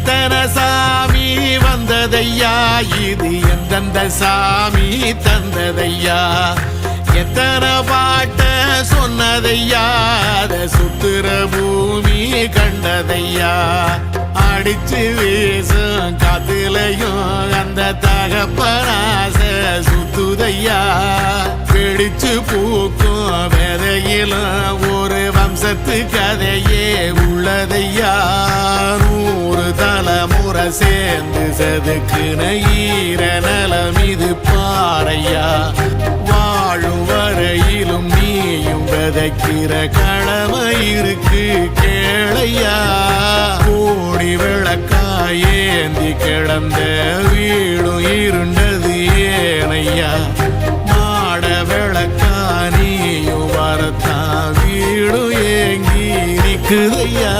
எத்தனை சாமி வந்ததையா, இது எந்தெந்த சாமி தந்ததையா, எத்தனை பாட்ட சொன்னதையா, அத சுத்துற பூமி கண்டதையா, அடிச்சு வீசும் காத்துலையும் அந்த தகப்பனாச சுத்துதையா, பிடிச்சு பூக்கும் விதையிலும் ஒரு வம்சத்து கதையே உள்ளதையா, 100 தலைமுறை சேர்ந்து செதுக்குன ஈர நலம் இது பாறையா, வாழும் வரையிலும் நீயும் விதைக்கிற கடமை இருக்கு கேளையா, கோடி விளக்காயேந்தி கிடந்த வீடும் இருண்டது ஏனையா, மாட விளக்கா நீயும் வரத்தான் வீடும் ஏங்கி நிக்குதையா.